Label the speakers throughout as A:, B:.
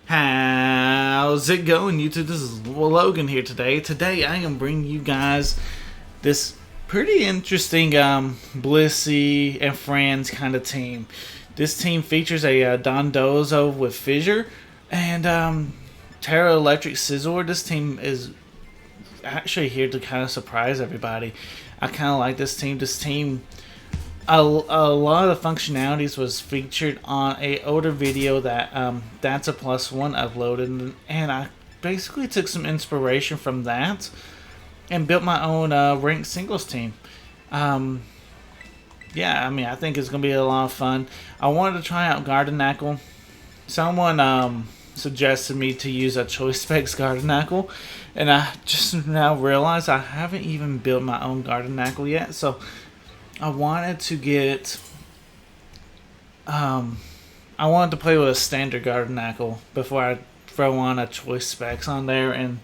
A: How's it going, YouTube? This is Logan here today. Today I am bringing you guys this pretty interesting Blissey and friends kind of team. This team features a Dondozo with Fissure and Tera Electric Scizor. This team is actually here to kind of surprise everybody. I kind of like this team. A lot of the functionalities was featured on a older video that That's a Plus One uploaded, and I basically took some inspiration from that and built my own ranked singles team. Yeah, I mean, I think it's gonna be a lot of fun. I wanted to try out Garganacl. Someone suggested me to use a Choice Specs Garganacl, and I just now realized I haven't even built my own Garganacl yet, so I wanted to get I wanted to play with a standard Garganacl before I throw on a Choice Specs on there and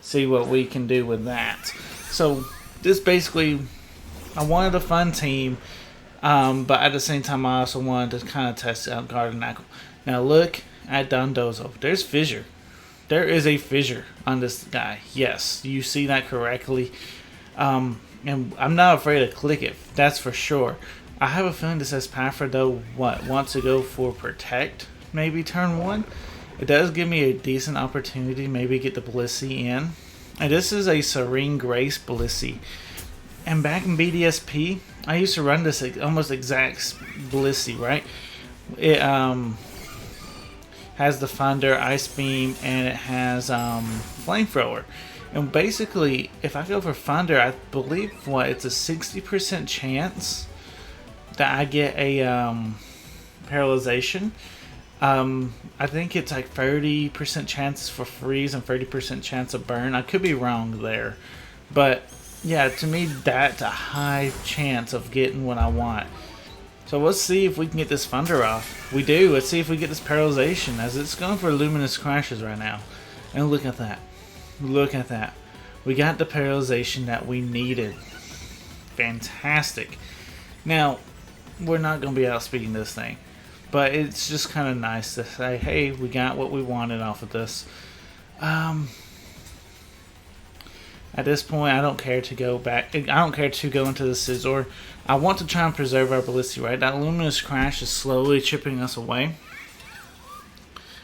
A: see what we can do with that. So this basically, I wanted a fun team, but at the same time I also wanted to kind of test out Garganacl. Now look at Dondozo. There's Fissure. There is a Fissure on this guy. Yes, you see that correctly. And I'm not afraid to click it, that's for sure. I have a feeling this says Pafra though wants to go for Protect, maybe turn 1. It does give me a decent opportunity to maybe get the Blissey in. And this is a Serene Grace Blissey. And back in BDSP, I used to run this almost exact Blissey, right? It has the Thunder, Ice Beam, and it has Flamethrower. And basically, if I go for Thunder, I believe it's a 60% chance that I get a paralyzation. I think it's like 30% chance for freeze and 30% chance of burn. I could be wrong there, but yeah, to me that's a high chance of getting what I want. So let's see if we can get this Thunder off. We do. Let's see if we get this paralyzation, as it's going for Luminous Crashes right now. And look at that. Look at that. We got the paralyzation that we needed. Fantastic. Now, we're not going to be outspeeding this thing, but it's just kind of nice to say, hey, we got what we wanted off of this. At this point, I don't care to go back. I don't care to go into the Scizor. I want to try and preserve our Blissey, right? That Luminous Crash is slowly chipping us away.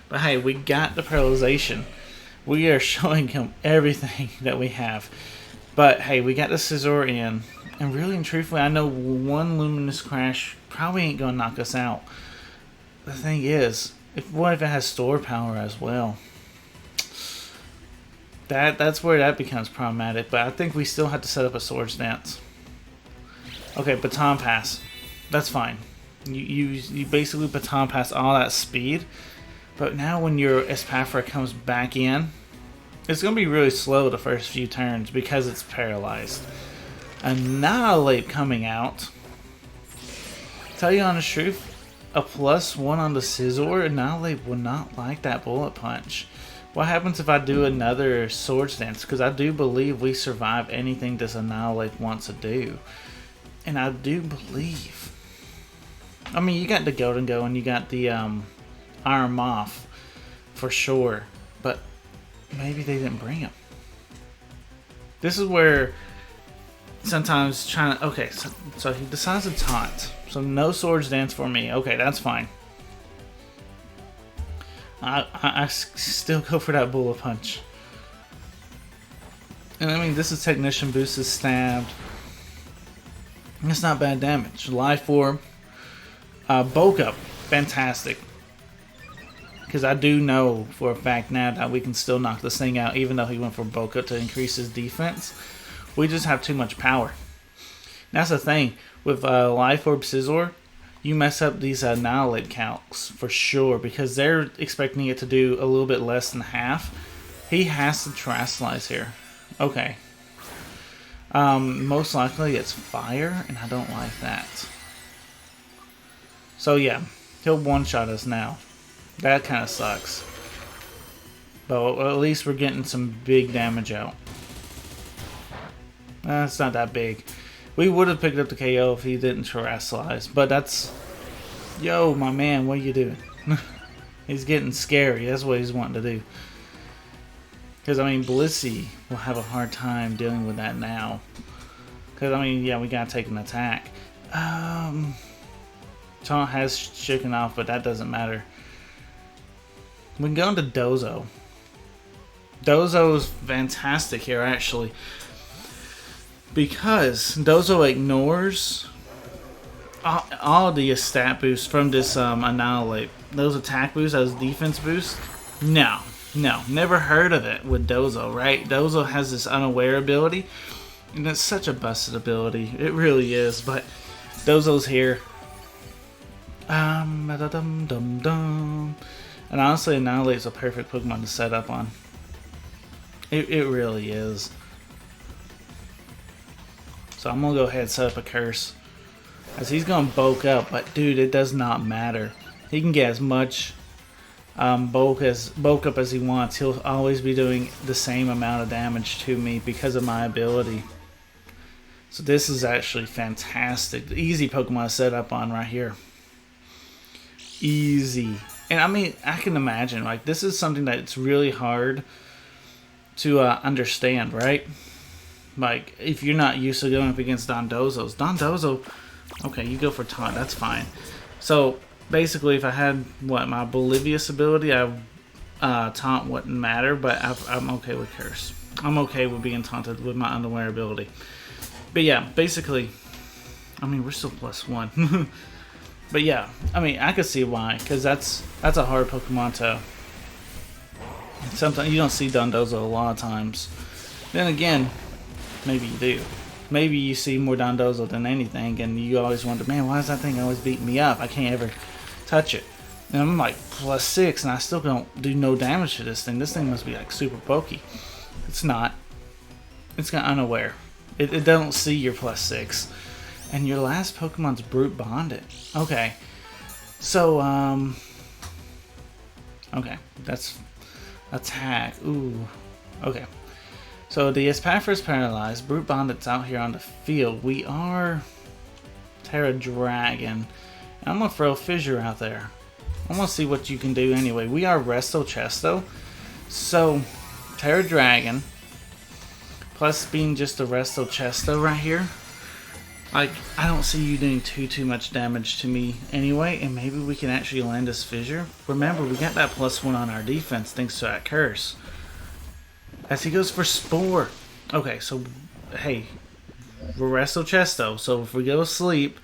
A: But hey, we got the paralyzation. We are showing him everything that we have. But hey, we got the Scizor in. And really and truthfully, I know one Luminous Crash probably ain't going to knock us out. The thing is, what if it has store power as well? That's where that becomes problematic. But I think we still have to set up a Swords Dance. Okay, Baton Pass. That's fine. You basically Baton Pass all that speed. But now when your Espafra comes back in, it's going to be really slow the first few turns because it's paralyzed. Annihilate coming out. Tell you honest truth, a +1 on the Scizor, Annihilate would not like that Bullet Punch. What happens if I do another Swords Dance? Because I do believe we survive anything this Annihilate wants to do. And I do believe. I mean, you got the Golden Go and you got the Iron Moth for sure, but maybe they didn't bring him. This is where sometimes trying to, okay, so he decides to taunt, so no Swords Dance for me. Okay, that's fine. I still go for that Bullet Punch, and I mean, this is Technician Boost, is stabbed. It's not bad damage. Life Orb, Bulk Up, fantastic. Because I do know for a fact now that we can still knock this thing out, even though he went for Bulk Up to increase his defense. We just have too much power. That's the thing with Life Orb Scizor. You mess up these Annihilate calcs for sure, because they're expecting it to do a little bit less than half. He has to Terastallize here. Okay. Most likely it's fire, and I don't like that. So yeah, he'll one-shot us now. That kind of sucks. But at least we're getting some big damage out. It's not that big. We would have picked up the KO if he didn't Terastallize, but that's... Yo, my man, what are you doing? He's getting scary. That's what he's wanting to do. Because, I mean, Blissey will have a hard time dealing with that now. Because, I mean, yeah, we got to take an attack. Taunt has shaken off, but that doesn't matter. We can go into Dozo. Dozo's fantastic here, actually. Because Dozo ignores all the stat boosts from this Annihilate. Those attack boosts, those defense boosts. No, never heard of it with Dozo, right? Dozo has this unaware ability, and it's such a busted ability. It really is, but Dozo's here. And honestly, Annihilate's a perfect Pokemon to set up on. It really is. So I'm gonna go ahead and set up a curse. As he's gonna bulk up, but dude, it does not matter. He can get as much bulk up as he wants. He'll always be doing the same amount of damage to me because of my ability. So this is actually fantastic. The easy Pokemon to set up on right here. Easy. And I mean, I can imagine, like, this is something that's really hard to understand, right? Like, if you're not used to going up against Dondozo, okay, you go for taunt, that's fine. So, basically, if I had, my Bolivius ability, taunt wouldn't matter, but I'm okay with Curse. I'm okay with being taunted with my Unaware ability. But yeah, basically, I mean, we're still +1. But yeah, I mean, I could see why, because that's a hard Pokemon to... Sometimes you don't see Dondozo a lot of times. Then again, maybe you do. Maybe you see more Dondozo than anything, and you always wonder, man, why is that thing always beating me up? I can't ever touch it. And I'm like +6, and I still don't do no damage to this thing. This thing must be like super pokey. It's not. It's got Unaware. It don't see your +6. And your last Pokemon's Brute Bonded. Okay. So, okay, that's attack. Ooh. Okay. So the Espafra's paralyzed. Brute Bonded's out here on the field. We are Tera Dragon. I'm gonna throw Fissure out there. I'm gonna see what you can do anyway. We are Resto Chesto. So Tera Dragon plus being just a Resto Chesto right here. Like, I don't see you doing too much damage to me anyway, and maybe we can actually land this Fissure. Remember, we got that +1 on our defense thanks to that curse. As he goes for Spore. Okay, so, hey, we're Resto Chesto, so if we go to sleep,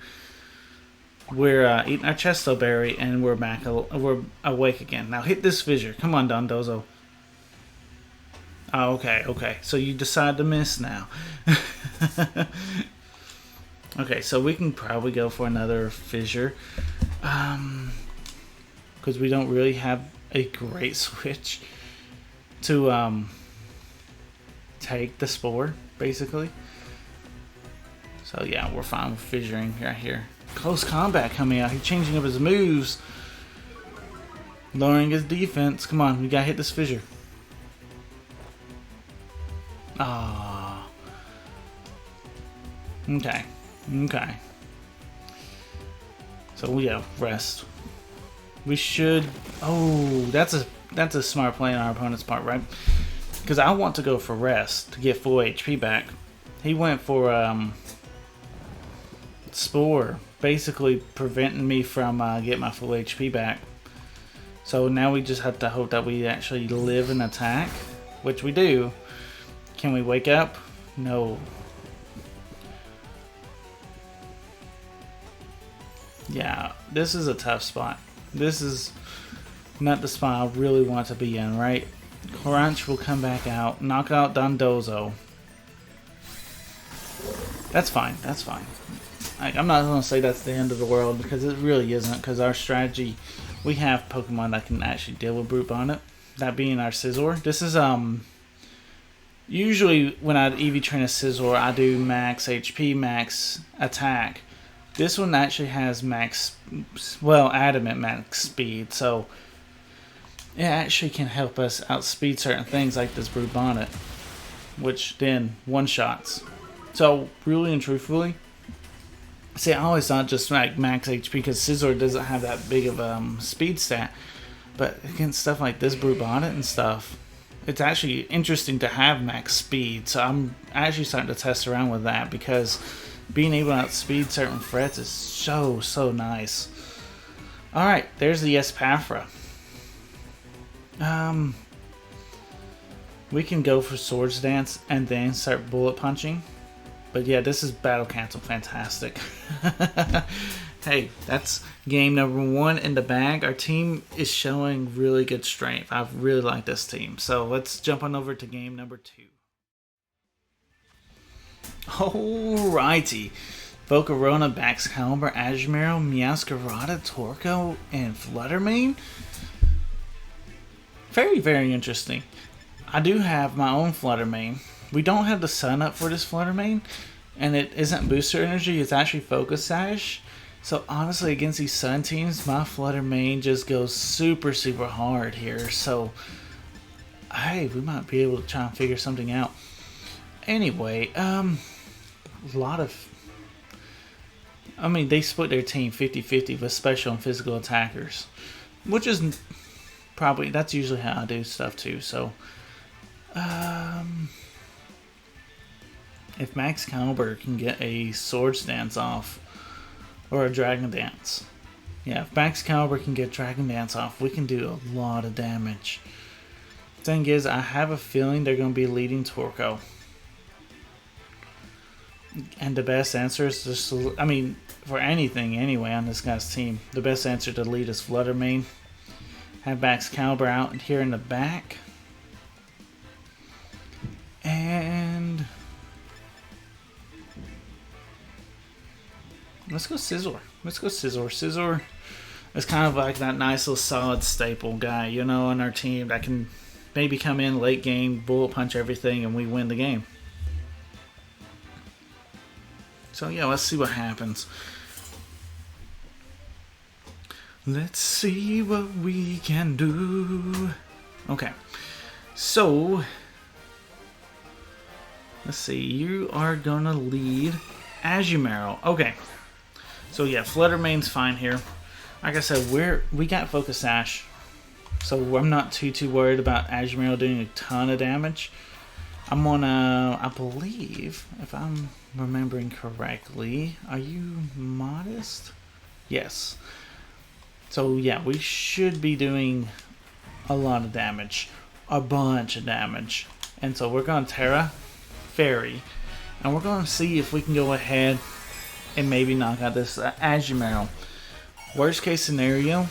A: we're eating our Chesto Berry, and we're awake again. Now hit this Fissure. Come on, Dondozo. Oh, okay, so you decide to miss now. Okay, so we can probably go for another Fissure. Because we don't really have a great switch to take the Spore, basically. So yeah, we're fine with Fissuring right here. Close Combat coming out. He's changing up his moves. Lowering his defense. Come on, we gotta hit this Fissure. Ah. Okay. Okay. So we have rest. We should... Oh, that's a smart play on our opponent's part, right? Because I want to go for rest to get full HP back. He went for Spore, basically preventing me from getting my full HP back. So now we just have to hope that we actually live and attack, which we do. Can we wake up? No. Yeah, this is a tough spot. This is not the spot I really want to be in, right? Crunch will come back out, knock out Dondozo. That's fine, that's fine. I'm not going to say that's the end of the world, because it really isn't, because our strategy, we have Pokemon that can actually deal with Brute Bonnet, that being our Scizor. This is, usually when I EV train a Scizor, I do max HP, max attack. This one actually has max, well, adamant max speed, so it actually can help us outspeed certain things like this Brute Bonnet, which then one-shots. So, really and truthfully, see, I always thought just like max HP, because Scizor doesn't have that big of a speed stat, But against stuff like this Brute Bonnet and stuff, it's actually interesting to have max speed. So I'm actually starting to test around with that, because being able to outspeed certain threats is so nice. Alright, there's the Espathra. We can go for Swords Dance and then start bullet punching. But yeah, this is Battle Cancel. Fantastic. Hey, that's game number 1 in the bag. Our team is showing really good strength. I really like this team. So let's jump on over to game number 2. Alrighty. Volcarona, Baxcalibur, Azumarill, Meowscarada, Torkoal, and Fluttermane. Very interesting. I do have my own Fluttermane. We don't have the sun up for this Fluttermane, and it isn't booster energy, it's actually focus sash. So honestly, against these sun teams, my Fluttermane just goes super hard here. So hey, we might be able to try and figure something out. Anyway, a lot of, I mean, they split their team 50-50 with special and physical attackers, which is probably, that's usually how I do stuff too. So if Baxcalibur can get a Swords Dance off, or a Dragon Dance. Yeah, if Baxcalibur can get Dragon Dance off, we can do a lot of damage. Thing is, I have a feeling they're going to be leading Torkoal. And the best answer is just, I mean, for anything anyway on this guy's team, the best answer to lead is Fluttermane. Have Baxcalibur out here in the back. And let's go Scizor. Scizor is kind of like that nice little solid staple guy, you know, on our team that can maybe come in late game, bullet punch everything, and we win the game. So yeah, let's see what happens. Let's see what we can do. Okay, so let's see. You are gonna lead Azumarill. Okay. So yeah, Fluttermane's fine here. Like I said, we got Focus Sash, so I'm not too worried about Azumarill doing a ton of damage. I'm gonna, I believe, if I'm remembering correctly, are you Modest? Yes. So yeah, we should be doing a lot of damage, a bunch of damage, and so we're going to Tera, Fairy, and we're going to see if we can go ahead and maybe knock out this Azumarill. Worst case scenario,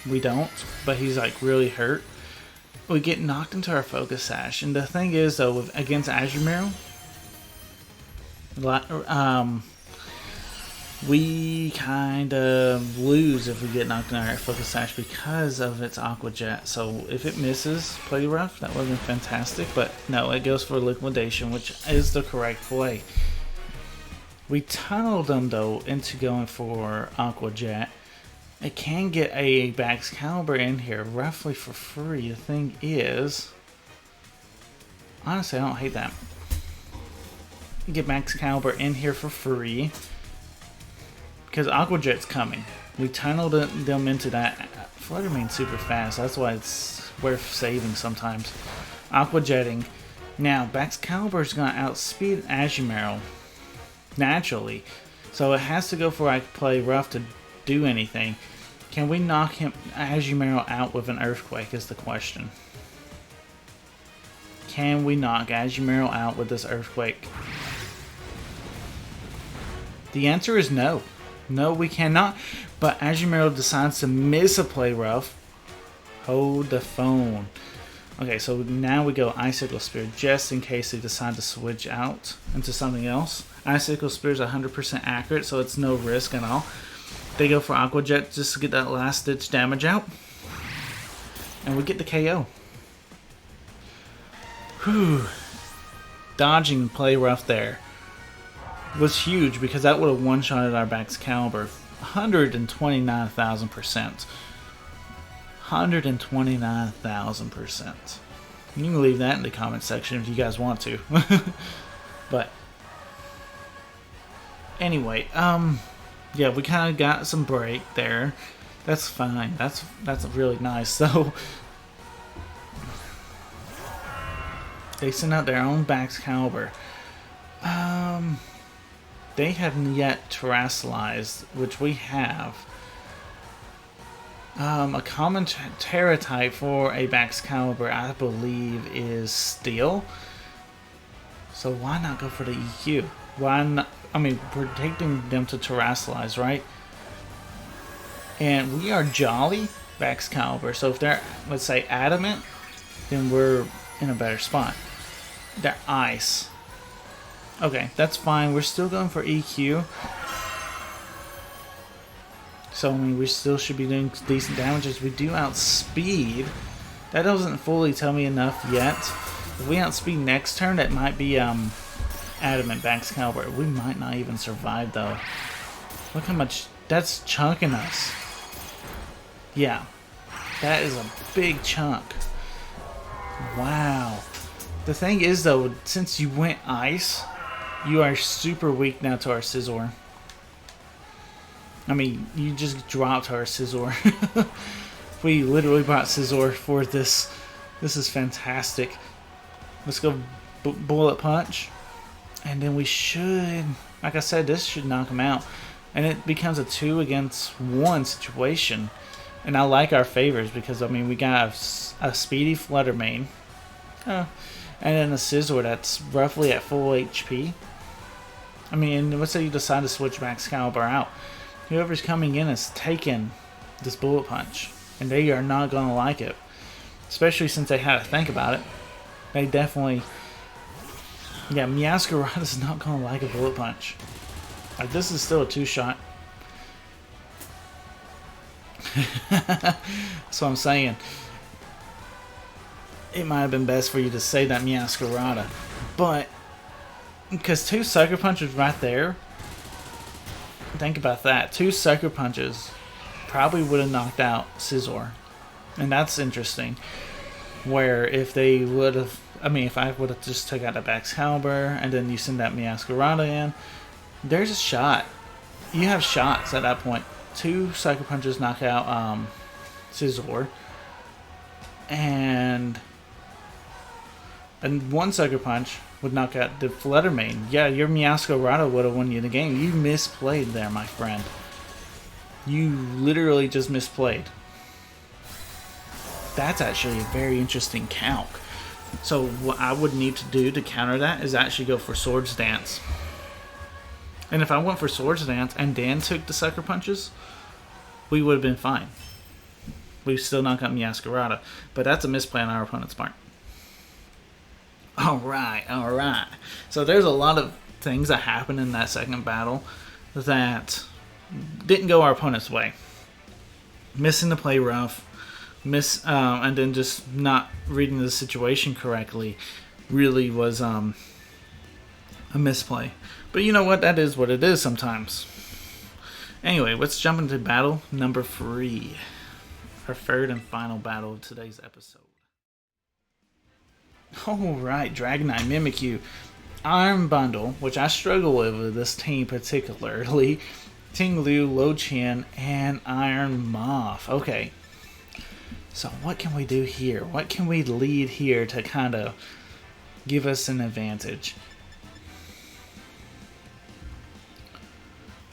A: we don't, but he's like really hurt. We get knocked into our Focus Sash, and the thing is though, against Azumarill, we kind of lose if we get knocked into our Focus Sash because of its Aqua Jet. So if it misses Play Rough, that would have been fantastic, but no, it goes for Liquidation, which is the correct play. We tunneled them though into going for Aqua Jet. It can get a Baxcalibur in here roughly for free. The thing is, honestly, I don't hate that. You get Baxcalibur in here for free because Aqua Jet's coming. We tunneled them into that. Fluttermane's super fast. That's why it's worth saving sometimes. Aqua Jetting. Now Baxcalibur's gonna outspeed Azumarill naturally, so it has to go for like Play Rough to do anything. Can we knock him Azumarill out with an Earthquake is the question. Can we knock Azumarill out with this Earthquake? The answer is no. No, we cannot. But Azumarill decides to miss a Play Rough. Hold the phone. Okay, so now we go Icicle Spear just in case they decide to switch out into something else. Icicle Spear is 100% accurate, so it's no risk at all. They go for Aqua Jet just to get that last ditch damage out. And we get the KO. Whew. Dodging Play Rough there was huge because that would have one-shotted our Baxcalibur 129,000%. 129,000%. You can leave that in the comment section if you guys want to. But anyway, yeah, we kind of got some break there. That's fine. That's really nice. So they sent out their own Baxcalibur. They haven't yet terrestrialized, which we have. A common Tera type for a Baxcalibur, I believe, is Steel. So why not go for the EQ? Why not? I mean, we're taking them to terrestrialize, right? And we are Jolly Baxcalibur. So if they're, let's say, Adamant, then we're in a better spot. They're Ice. Okay, that's fine. We're still going for EQ. So, I mean, we still should be doing decent damages. We do outspeed. That doesn't fully tell me enough yet. If we outspeed next turn, that might be Adamant Baxcalibur. We might not even survive, though. Look how much... That's chunking us. Yeah. That is a big chunk. Wow. The thing is, though, since you went Ice, you are super weak now to our Scizor. I mean, you just dropped our Scizor. We literally brought Scizor for this. This is fantastic. Let's go Bullet Punch. And then we should, like I said, this should knock him out. And it becomes a 2 against 1 situation. And I like our favors because, I mean, we got a speedy Flutter Mane. And then a Scizor that's roughly at full HP. I mean, let's say you decide to switch Baxcalibur out. Whoever's coming in is taking this Bullet Punch. And they are not going to like it. Especially since they had to think about it. They definitely... Yeah, Meowscarada is not going to like a Bullet Punch. Like, this is still a 2-shot. That's what I'm saying. It might have been best for you to say that Meowscarada. But, because 2 Sucker Punches right there... Think about that. 2 Sucker Punches probably would have knocked out Scizor. And that's interesting. Where if they would have... I mean, if I would have just took out the Baxcalibur and then you send that Meowscarada in, there's a shot. You have shots at that point. 2 Sucker Punches knock out Scizor. And 1 Sucker Punch would knock out the Flutter Mane. Yeah, your Meowscarada would have won you the game. You misplayed there, my friend. You literally just misplayed. That's actually a very interesting calc. So what I would need to do to counter that is actually go for Swords Dance. And if I went for Swords Dance and Dan took the Sucker Punches, we would have been fine. We still knocked out Meowscarada. But that's a misplay on our opponent's part. Alright, alright. So there's a lot of things that happened in that second battle that didn't go our opponent's way. Missing the play rough. And then just not reading the situation correctly really was a misplay. But you know what? That is what it is sometimes. Anyway, let's jump into battle number 3. Our third and final battle of today's episode. Alright, Dragonite, Mimikyu, Iron Bundle, which I struggle with this team particularly, Tinglu, Lochin, and Iron Moth. Okay. So what can we do here? What can we lead here to kind of give us an advantage?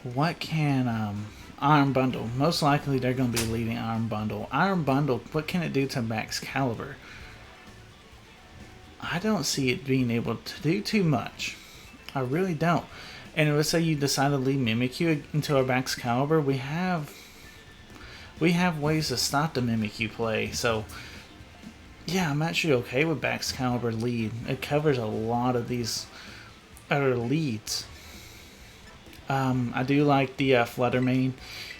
A: What can Iron Bundle? Most likely they're going to be leading Iron Bundle. Iron Bundle, what can it do to Baxcalibur? I don't see it being able to do too much. I really don't. And let's say you decide to lead Mimikyu into our Baxcalibur, we have ways to stop the Mimikyu play. So, yeah, I'm actually okay with Baxcalibur lead. It covers a lot of these other leads. I do like the Flutter Mane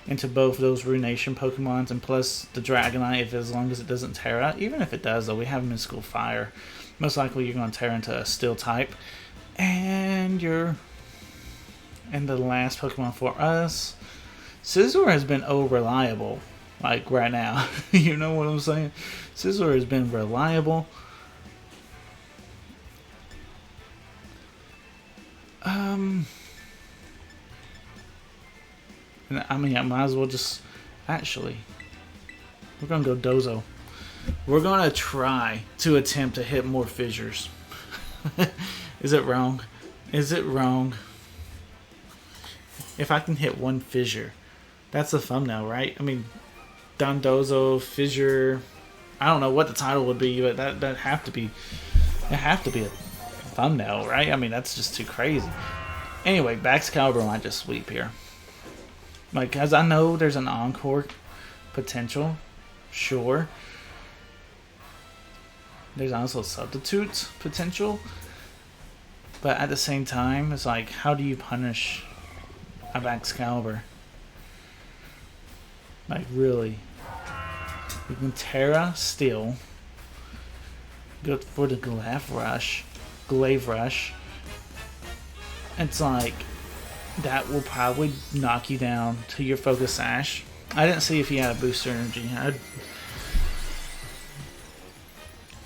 A: into both those Ruination Pokemons, and plus the Dragonite, as long as it doesn't tear out. Even if it does, though, we have Mystical Fire. Most likely you're going to tear into a Steel type. And the last Pokemon for us, Scizor has been reliable, like right now. You know what I'm saying? Scizor has been reliable. I mean, I might as well just Actually, we're gonna go Dozo. We're gonna try to attempt to hit more fissures. Is it wrong? Is it wrong? If I can hit one fissure, that's the thumbnail, right? I mean, Dondozo, Fissure. I don't know what the title would be, but that have to be. It have to be a thumbnail, right? I mean, that's just too crazy. Anyway, Baxcalibur might just sweep here. Like, as I know there's an encore potential, sure. There's also substitutes potential. But at the same time, it's like, how do you punish a Baxcalibur? Like, really? You can Tera still. Go for the Glaive Rush. It's like, that will probably knock you down to your Focus Sash. I didn't see if he had a booster energy.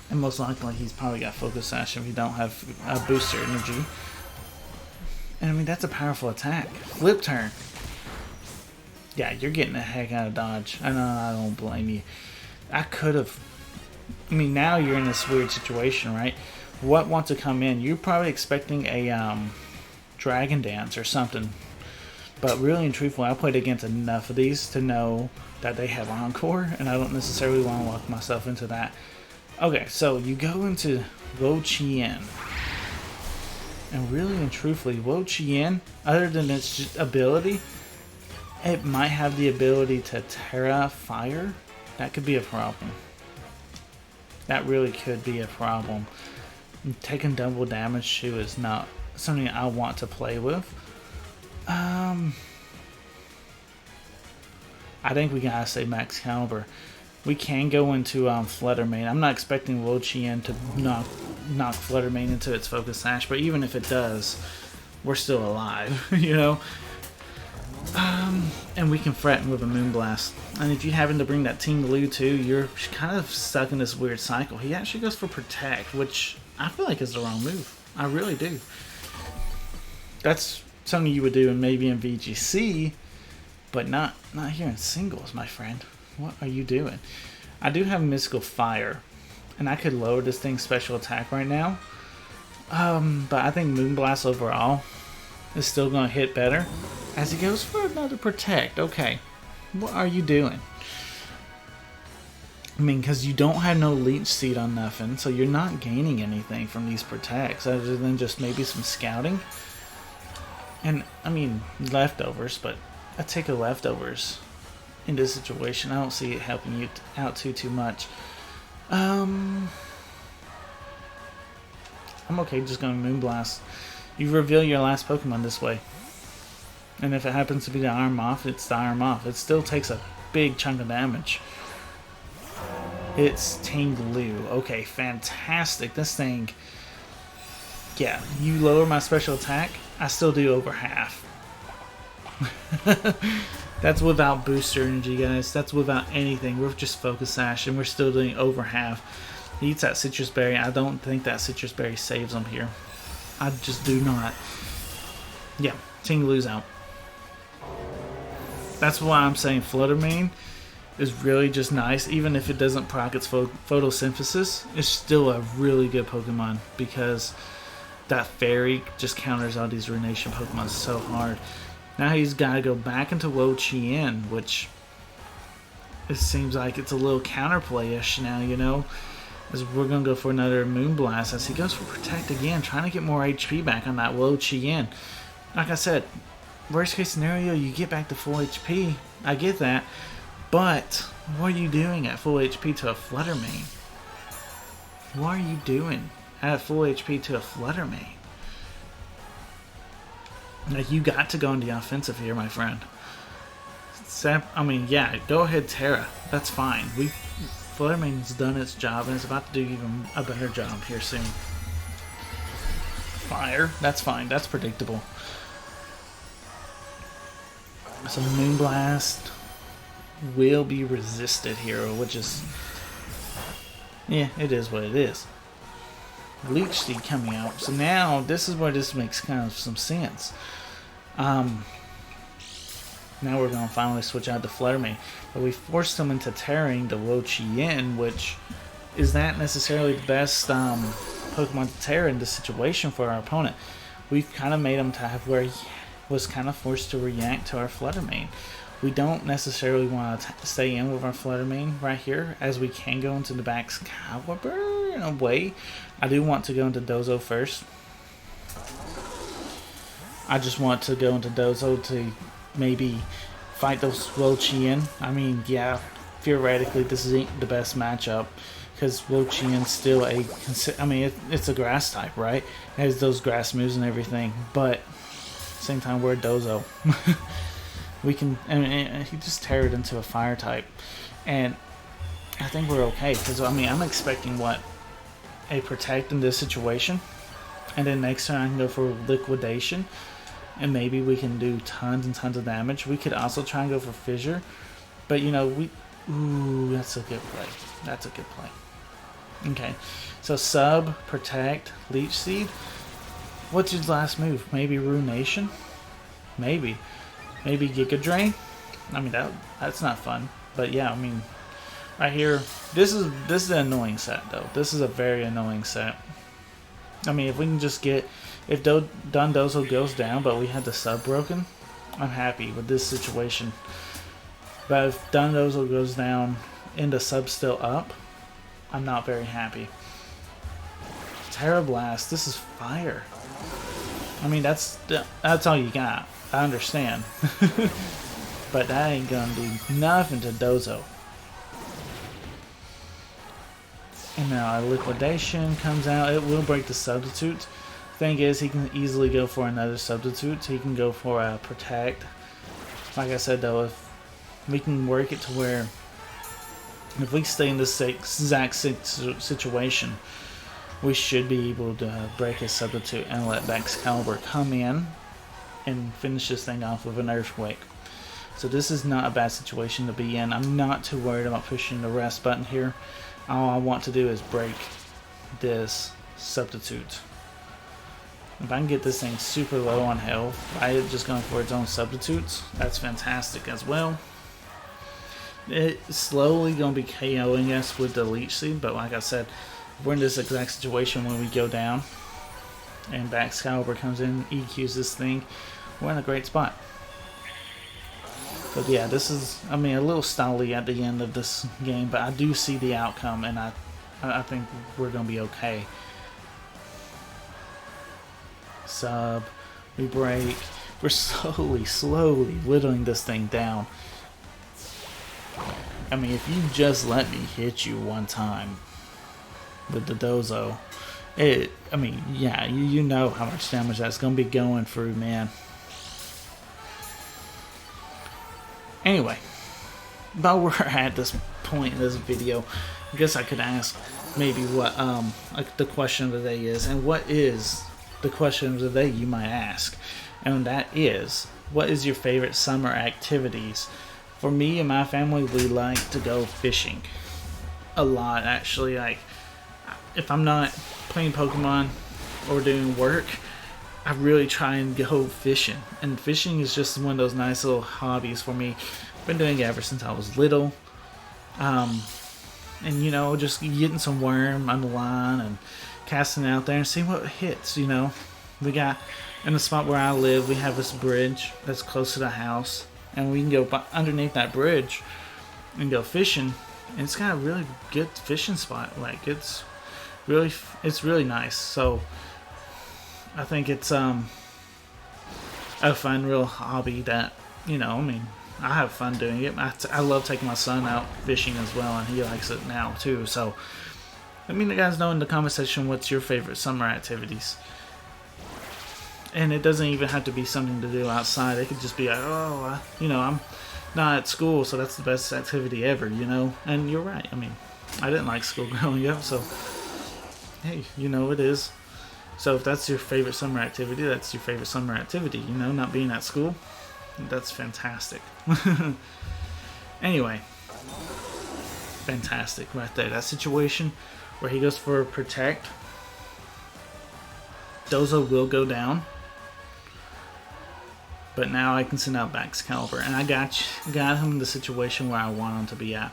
A: And most likely he's probably got Focus Sash if you don't have a booster energy. And I mean, that's a powerful attack. Flip turn. Yeah, you're getting the heck out of dodge. I know, I don't blame you. I could have... I mean, now you're in this weird situation, right? What wants to come in? You're probably expecting a Dragon Dance or something. But really and truthfully, I played against enough of these to know that they have Encore, and I don't necessarily want to lock myself into that. Okay, so you go into Wo Chien. And really and truthfully, Wo Chien, other than its ability, it might have the ability to Tera Fire. That could be a problem. That really could be a problem. Taking double damage too is not something I want to play with. I think we gotta say Baxcalibur. We can go into Fluttermane. I'm not expecting Wo Chien to knock Fluttermane into its Focus Sash, but even if it does, we're still alive, you know? And we can threaten with a Moonblast. And if you happen to bring that Ting-Lu too, you're kind of stuck in this weird cycle. He actually goes for Protect, which I feel like is the wrong move. I really do. That's something you would do maybe in VGC, but not here in singles, my friend. What are you doing? I do have Mystical Fire, and I could lower this thing's special attack right now. But I think Moonblast overall is still going to hit better. As he goes for another Protect. Okay, what are you doing? I mean, because you don't have no Leech Seed on nothing, so you're not gaining anything from these Protects other than just maybe some scouting. And, I mean, Leftovers, but I take a Leftovers in this situation. I don't see it helping you out too much. I'm okay just going Moonblast. You reveal your last Pokemon this way. And if it happens to be the Iron Moth, it's the Iron Moth. It still takes a big chunk of damage. It's Ting-Lu. Okay, fantastic. This thing... Yeah, you lower my special attack, I still do over half. That's without booster energy, guys. That's without anything. We're just Focus Sash, and we're still doing over half. He eats that Citrus Berry. I don't think that Citrus Berry saves him here. I just do not. Yeah, Ting-Lu's out. That's why I'm saying Fluttermane is really just nice. Even if it doesn't proc its photosynthesis, it's still a really good Pokemon because that Fairy just counters all these Ruination Pokemon so hard. Now he's got to go back into Wo Chien, which it seems like it's a little counterplay-ish now, you know? As we're going to go for another Moonblast as he goes for Protect again, trying to get more HP back on that Wo Chien. Like I said, worst case scenario, you get back to full HP. I get that. But what are you doing at full HP to a Fluttermane? What are you doing at full HP to a Fluttermane? Like, you got to go on the offensive here, my friend. I mean, yeah, go ahead, Tera. That's fine. Fluttermane's done its job, and it's about to do even a better job here soon. Fire. That's fine. That's predictable. So Moonblast will be resisted here, which is... Yeah, it is what it is. Leech Seed coming out. So now, this is where this makes kind of some sense. Now we're going to finally switch out to Flutter Mane. But we forced him into Terraing the Wo-Chien, which is not necessarily the best Pokemon to Terra in this situation for our opponent. We've kind of made him to have where he was kind of forced to react to our Flutter Mane. We don't necessarily want to stay in with our Flutter Mane right here, as we can go into the Baxcalibur in a way. I do want to go into Dozo first. I just want to go into Dozo to maybe fight those Wo-Chien. I mean, yeah, theoretically this isn't the best matchup, because Wo-Chien's still it's a grass type, right? It has those grass moves and everything, but at the same time we're a Dozo. We can, he just tear it into a fire type, and I think we're okay, because I mean, I'm expecting a Protect in this situation, and then next turn I can go for Liquidation, and maybe we can do tons and tons of damage. We could also try and go for Fissure, but you know, ooh, that's a good play. That's a good play. Okay, so Sub, Protect, Leech Seed. What's his last move? Maybe Ruination? Maybe Giga Drain. I mean, that's not fun. But yeah, I mean, right here, this is an annoying set though. This is a very annoying set. I mean, if we can just get, if Dondozo goes down, but we had the sub broken, I'm happy with this situation. But if Dondozo goes down and the sub's still up, I'm not very happy. Tera Blast. This is fire. I mean, that's all you got. I understand. But that ain't gonna do nothing to Dozo. And now our Liquidation comes out. It will break the substitute. Thing is, he can easily go for another substitute. He can go for a Protect. Like I said though, if we can work it to where if we stay in this exact situation, we should be able to break his substitute and let Baxcalibur come in and finish this thing off with an Earthquake. So this is not a bad situation to be in. I'm not too worried about pushing the rest button here. All I want to do is break this substitute. If I can get this thing super low on health by it just going for its own substitutes, that's fantastic as well. It's slowly going to be KOing us with the Leech Seed, but like I said, we're in this exact situation when we go down and Baxcalibur comes in, EQs this thing, we're in a great spot. But yeah, this is, I mean, a little stally at the end of this game, but I do see the outcome, and I think we're going to be okay. Sub, we break, we're slowly whittling this thing down. I mean, if you just let me hit you one time with the Dozo, I mean, yeah, you know how much damage that's going to be going through, man. Anyway, while we're at this point in this video, I guess I could ask maybe what like the question of the day is, and what is the question of the day, you might ask, and that is, what is your favorite summer activities? For me and my family, we like to go fishing a lot, actually. Like, if I'm not playing Pokemon or doing work, I really try and go fishing. And fishing is just one of those nice little hobbies for me. I've been doing it ever since I was little. And you know, just getting some worm on the line and casting it out there and seeing what hits, you know. We got, in the spot where I live, we have this bridge that's close to the house. And we can go underneath that bridge and go fishing. And it's got a really good fishing spot. Like, it's really nice. So I think it's a fun real hobby that, you know, I mean, I have fun doing it. I love taking my son out fishing as well, and he likes it now too. So let me guys know in the comment section what's your favorite summer activities. And it doesn't even have to be something to do outside. It could just be like, oh, you know, I'm not at school, so that's the best activity ever, you know. And you're right. I mean, I didn't like school growing up, so hey, you know, it is. So if that's your favorite summer activity, that's your favorite summer activity, you know, not being at school. That's fantastic. Anyway, fantastic right there. That situation where he goes for Protect, Dozo will go down. But now I can send out Baxcalibur, and I got him in the situation where I want him to be at.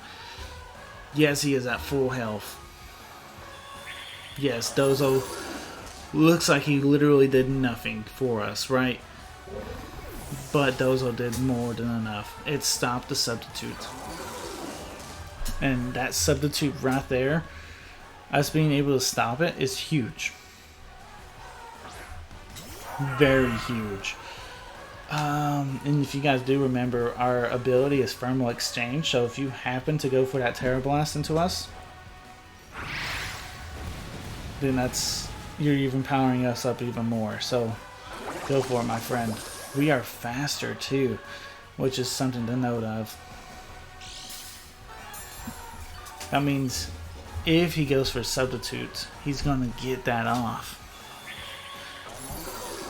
A: Yes, he is at full health. Yes, Dozo looks like he literally did nothing for us, right? But Dozo did more than enough. It stopped the substitute. And that substitute right there, us being able to stop it, is huge. Very huge. And if you guys do remember, our ability is Thermal Exchange, so if you happen to go for that Tera Blast into us, then you're even powering us up even more. So go for it, my friend. We are faster too, which is something to note of. That means if he goes for substitute, he's gonna get that off.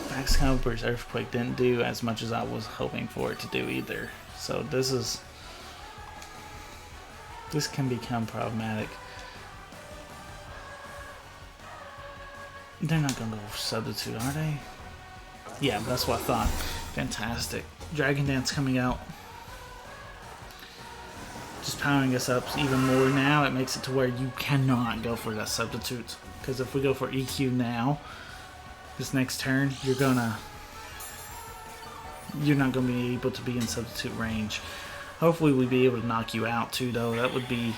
A: Baxcalibur's Earthquake didn't do as much as I was hoping for it to do either. So this can become problematic. They're not gonna go for substitute, are they? Yeah, that's what I thought. Fantastic. Dragon Dance coming out. Just powering us up even more now. It makes it to where you cannot go for that substitute. Because if we go for EQ now, this next turn, you're not gonna be able to be in substitute range. Hopefully we'll be able to knock you out too, though. That would be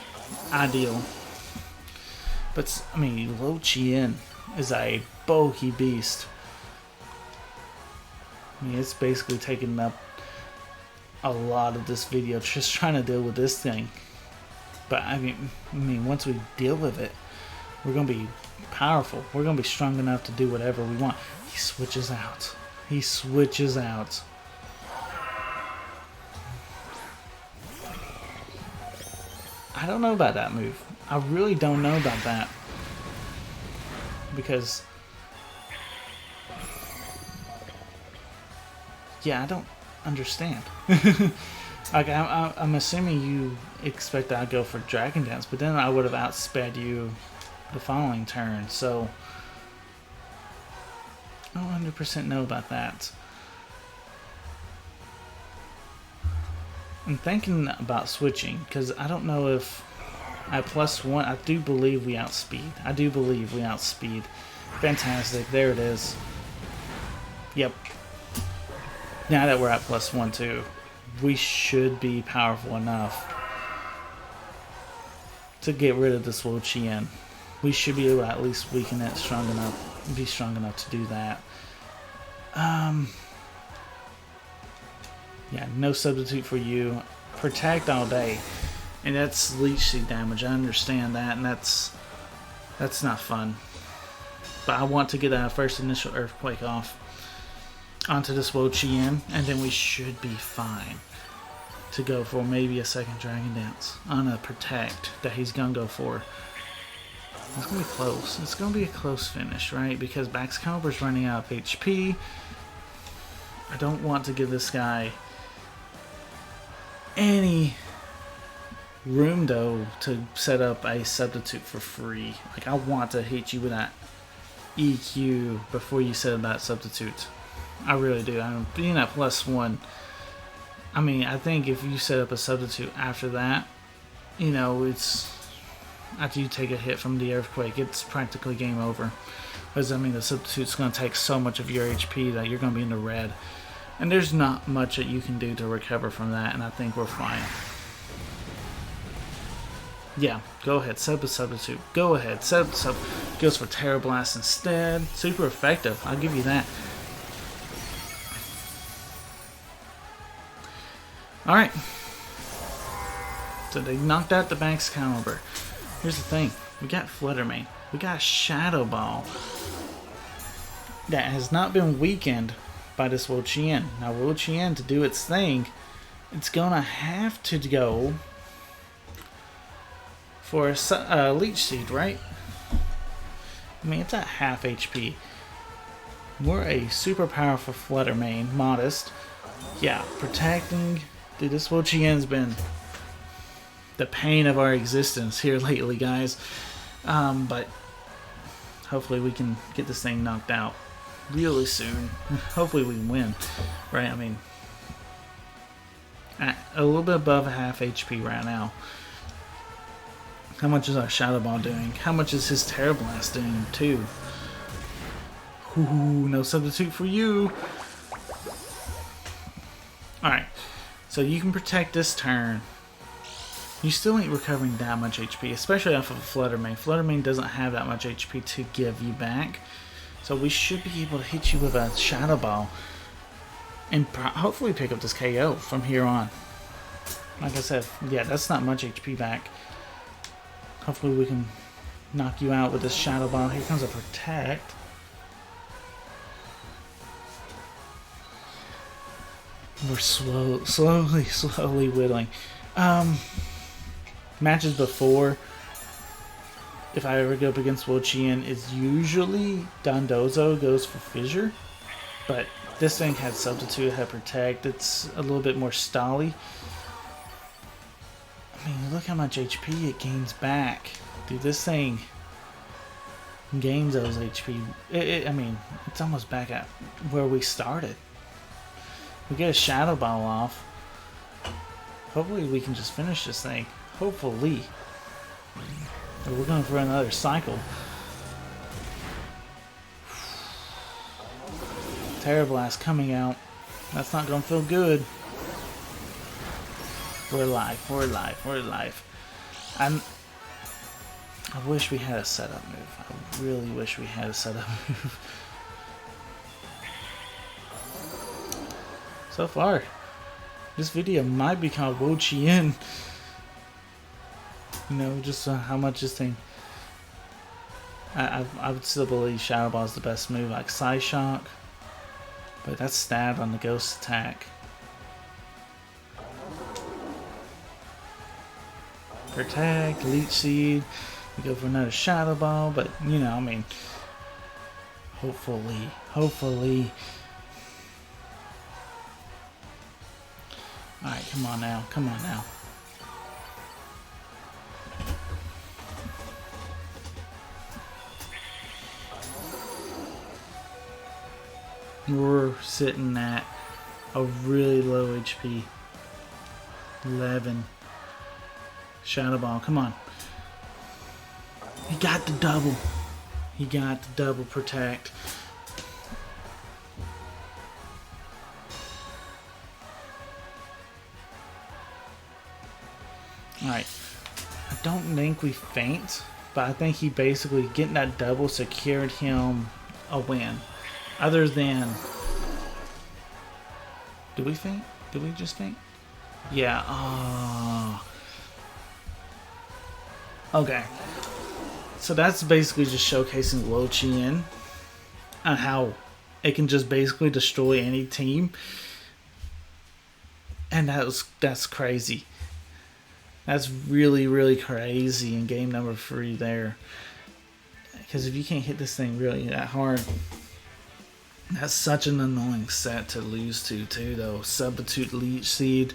A: ideal. But I mean, Lo Chien is a bulky beast. I mean, it's basically taking up a lot of this video just trying to deal with this thing. But I mean, once we deal with it, we're gonna be powerful. We're gonna be strong enough to do whatever we want. He switches out. He switches out. I don't know about that move. I really don't know about that. Because yeah, I don't understand. Like, I'm assuming you expect that I'd go for Dragon Dance, but then I would have outsped you the following turn, so I don't 100% know about that. I'm thinking about switching, because I don't know if at +1, I do believe we outspeed. I do believe we outspeed. Fantastic, there it is. Yep. Now that we're at +1 too, we should be powerful enough to get rid of this Lo Chien. We should be able to at least weaken it be strong enough to do that. Yeah, no substitute for you. Protect all day. And that's Leech Seed damage, I understand that, and that's not fun. But I want to get that first initial Earthquake off onto this Lo Chien, and then we should be fine to go for maybe a second Dragon Dance on a Protect that he's gonna go for. It's gonna be close. It's gonna be a close finish, right? Because Baxcalibur's running out of HP. I don't want to give this guy any room though to set up a substitute for free. Like, I want to hit you with that EQ before you set up that substitute. I really do. I'm being at +1. I mean, I think if you set up a substitute after that, you know, it's after you take a hit from the Earthquake, it's practically game over. Because I mean, the substitute's going to take so much of your HP that you're going to be in the red. And there's not much that you can do to recover from that, and I think we're fine. Yeah, go ahead, set up a substitute. Go ahead, set up the sub. Goes for Tera Blast instead. Super effective, I'll give you that. Alright. So they knocked out the Baxcalibur. Here's the thing. We got Fluttermane. We got Shadow Ball. That has not been weakened by this Lo Chien. Now Lo Chien, to do its thing, it's gonna have to go for a Leech Seed, right? I mean, it's at half HP. We're a super powerful Fluttermane. Modest. Yeah, protecting. Dude, this Lo Chien's been the pain of our existence here lately, guys. But hopefully we can get this thing knocked out. really soon. Hopefully we can win, right? I mean, at a little bit above half HP right now. How much is our Shadow Ball doing? How much is his Tera Blast doing too? Ooh, no substitute for you. Alright, so you can protect this turn. You still ain't recovering that much HP, especially off of a Flutter Mane. Flutter Mane doesn't have that much HP to give you back. So we should be able to hit you with a Shadow Ball and hopefully pick up this KO from here on. Like I said, yeah, that's not much HP back. Hopefully we can knock you out with this Shadow Ball. Here comes a Protect. We're slowly whittling. Matches before, if I ever go up against Wo-Chien, is usually Dondozo goes for Fissure. But this thing had Substitute, had Protect. It's a little bit more stally. I mean, look how much HP it gains back. Dude, this thing gains those HP. I mean, it's almost back at where we started. We get a Shadow Ball off. Hopefully we can just finish this thing. Hopefully. Or we're going for another cycle. Tera Blast coming out. That's not going to feel good. We're alive. We're alive. We're alive. I wish we had a setup move. I really wish we had a setup move. So far, this video might be called Wo-Chien. You know, just how much this thing. I would still believe Shadow Ball is the best move, like Psyshock. But that's stab on the ghost attack. Protect, Leech Seed. We go for another Shadow Ball, but you know, I mean, hopefully. Alright, come on now. Come on now. We're sitting at a really low HP. 11. Shadow Ball, come on. He got the double. He got the double Protect. Alright, I don't think we faint, but I think he basically getting that double secured him a win. Other than, did we faint? Did we just faint? Yeah. Oh. Okay. So that's basically just showcasing Wo-Chien and how it can just basically destroy any team, and that's crazy. That's really crazy in game number 3 there. Because if you can't hit this thing really that hard, that's such an annoying set to lose to too though. Substitute Leech Seed.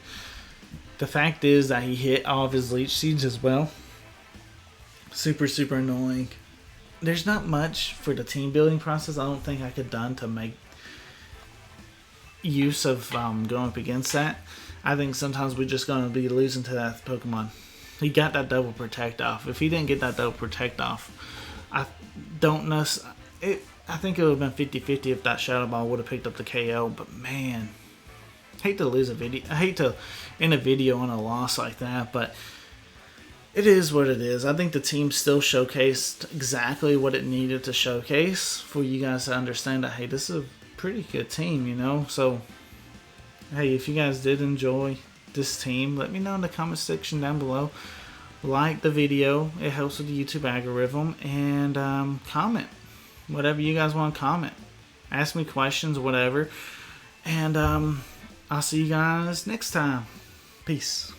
A: The fact is that he hit all of his Leech Seeds as well. Super annoying. There's not much for the team building process I don't think I could done to make use of going up against that. I think sometimes we're just going to be losing to that Pokemon. He got that double Protect off. If he didn't get that double Protect off, I don't know. I think it would have been 50-50 if that Shadow Ball would have picked up the KO. But man, hate to lose a video. I hate to end a video on a loss like that. But it is what it is. I think the team still showcased exactly what it needed to showcase for you guys to understand that, hey, this is a pretty good team, you know? So, hey, if you guys did enjoy this team, let me know in the comment section down below. Like the video. It helps with the YouTube algorithm. And comment. Whatever you guys want to comment. Ask me questions, whatever. And I'll see you guys next time. Peace.